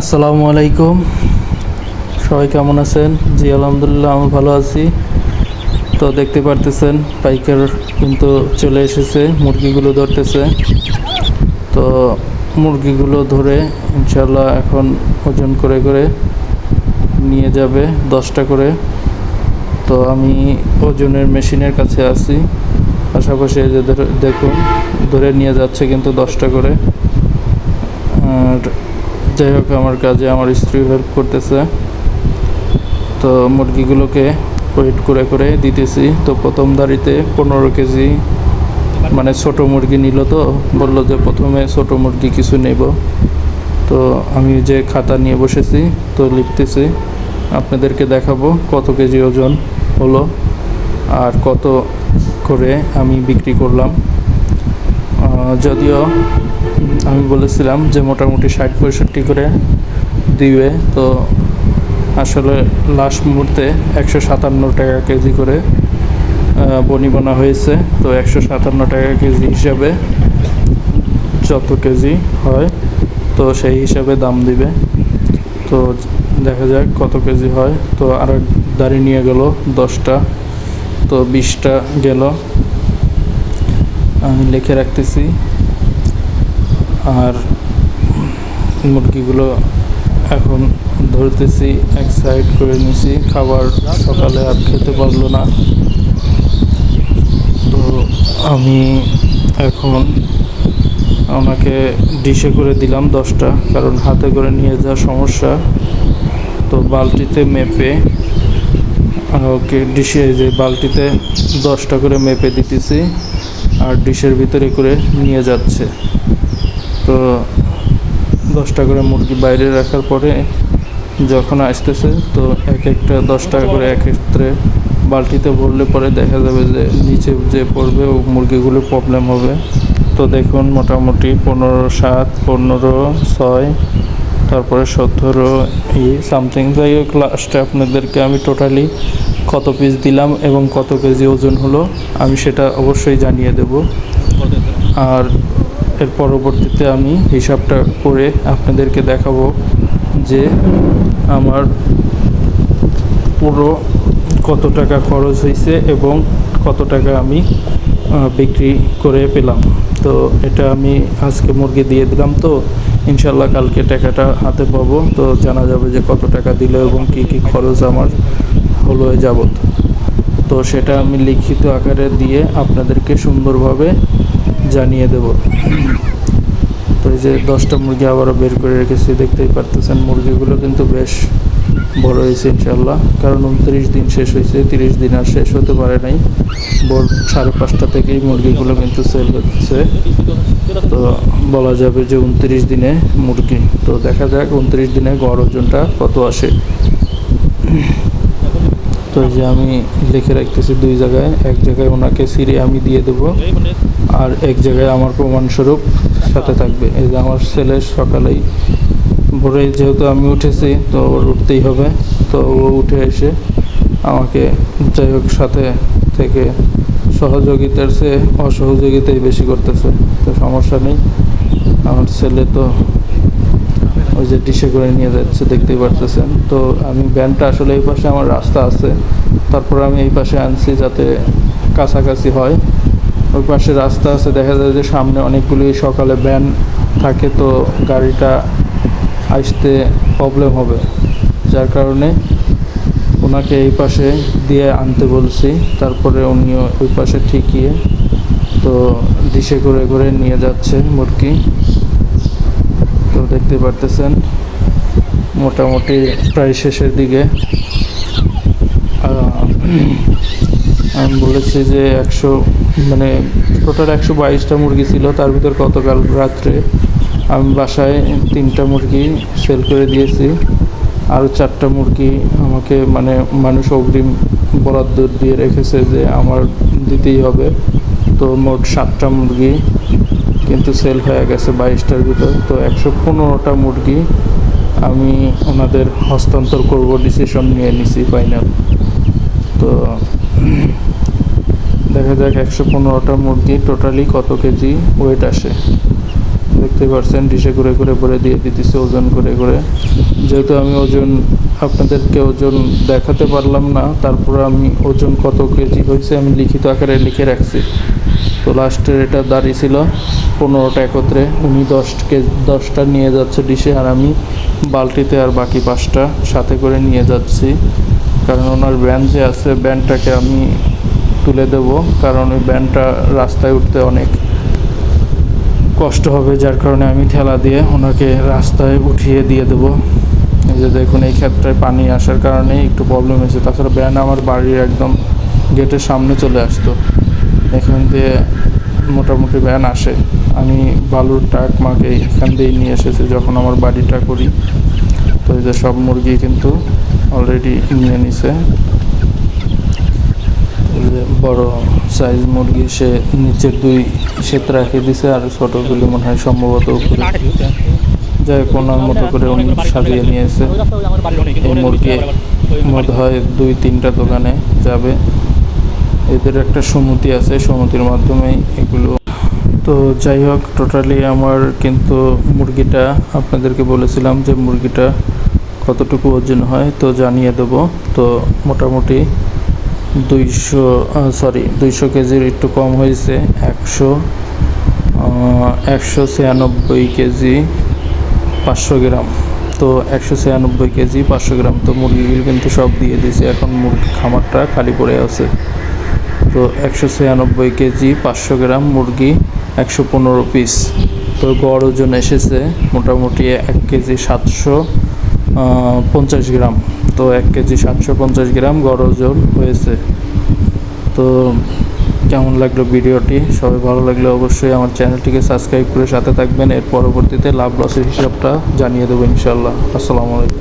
আসসালামু আলাইকুম। সবাই কেমন আছেন? জি আলহামদুলিল্লাহ, আমি ভালো আছি। তো দেখতে পারতেছেন পাইকার কিন্তু চলে এসেছে, মুরগিগুলো ধরতেছে। তো মুরগিগুলো ধরে ইনশাল্লাহ এখন ওজন করে করে নিয়ে যাবে 10টা করে। তো আমি ওজনের মেশিনের কাছে আছি, পাশাপাশি যে দেখুন ধরে নিয়ে যাচ্ছে কিন্তু 10টা করে। আর যাই হোক, আমার কাজে আমার স্ত্রী হেল্প করতেছে। তো মুরগিগুলোকে ওয়েট করে করে দিতেছি। তো প্রথম দাঁড়িতে 15 কেজি, মানে ছোট মুরগি নিল। তো বলল যে প্রথমে ছোট মুরগি কিছু নেব। তো আমি যে খাতা নিয়ে বসেছি, তো লিখতেছি, আপনাদেরকে দেখাবো কত কেজি ওজন হলো আর কত করে আমি বিক্রি করলাম। যদিও আমি বলেছিলাম যে মোটামুটি 60-65 করে দিবে, তো আসলে লাস্ট মুহূর্তে 157 টাকা কেজি করে বনিবনা হয়েছে। তো 157 টাকা কেজি হিসাবে যত কেজি হয় তো সেই হিসাবে দাম দিবে। তো দেখা যাক কত কেজি হয়। তো আর দাঁড়ি নিয়ে গেল 10টা, তো 20টা গেল, আমি লিখে রাখতেছি। আর মুরগিগুলো এখন ধরতেছি, এক সাইড করে নিছি। খাবার সকালে আর খেতে পারলো না, তো আমি এখন ওনাকে ডিশে করে দিলাম 10টা, কারণ হাতে করে নিয়ে যাওয়ার সমস্যা। তো বালতিতে মেপে ওকে ডিশে, যে বালতিতে 10টা করে মেপে দিতেছি আর ডিশের ভিতরে করে নিয়ে যাচ্ছে। তো 10টা করে মুরগি বাইরে রাখার পরে যখন আসতেছে, তো এক একটা 10 টাকা করে এক ক্ষেত্রে বালতিতে ভরলে পরে দেখা যাবে যে নিচে যে পড়বে ও মুরগিগুলো প্রবলেম হবে। তো দেখুন মোটামুটি 15-7, 15-6, তারপরে 17 সামথিং। যাই হোক, লাস্টে আপনাদেরকে আমি টোটালি কত পিস দিলাম এবং কত কেজি ওজন হলো আমি সেটা অবশ্যই জানিয়ে দেব। আর এর পরবর্তীতে আমি হিসাবটা করে আপনাদেরকে দেখাবো যে আমার পুরো কত টাকা খরচ হয়েছে এবং কত টাকা আমি বিক্রি করে পেলাম। তো এটা আমি আজকে মুরগি দিয়ে দিলাম, তো ইনশাল্লাহ কালকে টাকাটা হাতে পাবো। তো জানা যাবে যে কত টাকা দিল এবং কী কী খরচ আমার হলো যাবত। তো সেটা আমি লিখিত আকারে দিয়ে আপনাদেরকে সুন্দরভাবে জানিয়ে দেব। তো এই যে 10টা মুরগি আবারও বের করে রেখেছি, দেখতেই পারতেছেন মুরগিগুলো কিন্তু বেশ বড় হয়েছে ইনশাল্লাহ, কারণ 29 দিন শেষ হয়েছে, 30 দিন আর শেষ হতে পারে নাই। ভোর 5:30 থেকেই মুরগিগুলো কিন্তু সেল হচ্ছে। তো বলা যাবে যে 29 দিনে মুরগি। তো দেখা যাক 29 দিনে গড় ওজনটা কত আসে। তো এই যে আমি লিখে রাখতেছি 2 জায়গায়, এক জায়গায় ওনাকে সিরে আমি দিয়ে দেবো আর এক জায়গায় আমার প্রমাণস্বরূপ সাথে থাকবে। এই যে আমার ছেলে সকালেই ভোরে, যেহেতু আমি উঠেছি তো ওর উঠতেই হবে, তো ও উঠে এসে আমাকে যাই হোক সাথে থেকে সহযোগিতার চেয়ে অসহযোগিতাই বেশি করতেছে। তো সমস্যা নেই, আমার ছেলে তো ওই যে ডিশে করে নিয়ে যাচ্ছে, দেখতেই পারতেছেন। তো আমি ভ্যানটা আসলে এই পাশে আমার রাস্তা আছে, তারপর আমি এই পাশে আনছি যাতে কাছাকাছি হয়। ওই পাশে রাস্তা আছে, দেখা যায় যে সামনে অনেকগুলি সকালে ভ্যান থাকে, তো গাড়িটা আসতে প্রবলেম হবে, যার কারণে ওনাকে এই পাশে দিয়ে আনতে বলছি। তারপরে উনিও ওই পাশে ঠিকিয়ে তো ডিশে করে করে নিয়ে যাচ্ছে মুরগি। তো দেখতে পারতেছেন মোটামুটি প্রায় শেষের দিকে। আমি বলেছি যে 100, মানে টোটাল 122টা মুরগি ছিল, তার ভিতর গতকাল রাত্রে আমি বাসায় 3টা মুরগি সেল করে দিয়েছি। আরও 4টা মুরগি আমাকে মানে মানুষ অগ্রিম বরাদ্দ দিয়ে রেখেছে যে আমার দিতেই হবে। তো মোট 7টা মুরগি কিন্তু সেল হয়ে গেছে 22টার ভিতর। তো 115টা মুরগি আমি ওনাদের হস্তান্তর করব, ডিসিশন নিয়ে নিছি ফাইনাল। তো দেখা যাক 115টা মুরগি টোটালি কত কেজি ওয়েট আসে। দেখতে পাচ্ছেন ডিশে করে করে ভরে দিয়ে দিতেছে ওজন করে করে। যেহেতু আমি ওজন আপনাদেরকে ওজন দেখাতে পারলাম না, তারপরে আমি ওজন কত কেজি হয়েছে আমি লিখিত আকারে লিখে রাখছি। তো লাস্টের এটা দাঁড়িয়েছিল 15টা একত্রে, উনি 10টা নিয়ে যাচ্ছে ডিশে, আর আমি বালতিতে আর বাকি 5টা সাথে করে নিয়ে যাচ্ছি। কারণ ওনার ভ্যান যে আছে, ভ্যানটাকে আমি তুলে দেব, কারণ ওই ভ্যানটা রাস্তায় উঠতে অনেক কষ্ট হবে, যার কারণে আমি ঠেলা দিয়ে ওনাকে রাস্তায় উঠিয়ে দিয়ে দেবো। এই যে দেখুন, এই ক্ষেত্রে পানি আসার কারণে একটু প্রবলেম হয়েছে। তাছাড়া ভ্যান আমার বাড়ির একদম গেটের সামনে চলে আসতো, এখান দিয়ে মোটামুটি ভ্যান আসে। আমি বালুর ট্রাক মাকে এখান দিয়েই নিয়ে এসেছি যখন আমার বাড়িটা করি। তো এই যে সব মুরগি কিন্তু অলরেডি নিয়ে নিছে। যে বড় সাইজ মুরগি সে নিচের 2 সেত রেখে দিছে, আর ছোটোগুলি মনে হয় সম্ভবত উপরে। যাই কোনার মতো করে উনি সাজিয়ে নিয়েছে। এই মুরগি মনে হয় 2-3টা দোকানে যাবে। এদের একটা সমিতি আছে, সমিতির মাধ্যমেই এগুলো। তো যাই হোক, টোটালি আমার কিন্তু মুরগিটা আপনাদেরকে বলেছিলাম যে মুরগিটা কতটুকু ওজন হয় তো জানিয়ে দেবো। তো মোটামুটি 200 কেজির একটু কম হয়েছে, 196 কেজি 500 গ্রাম। তো 196 কেজি 500 গ্রাম। তো মুরগিগুলো কিন্তু সব দিয়ে দিয়েছে, এখন মুরগি খামারটা খালি পড়ে আছে। তো 196 কেজি 500 গ্রাম মুরগি, 115 পিস। তো গড় ওজন এসেছে মোটামুটি 1 কেজি 750 গ্রাম। তো 1 কেজি 750 গ্রাম গড় ওজন হয়েছে। তো কেমন লাগলো ভিডিওটি? সবাই ভালো লাগলে অবশ্যই আমার চ্যানেলটিকে সাবস্ক্রাইব করে সাথে থাকবেন। এর পরবর্তীতে লাভ লসের হিসাবটা জানিয়ে দেবো ইনশাআল্লাহ। আসসালামু আলাইকুম।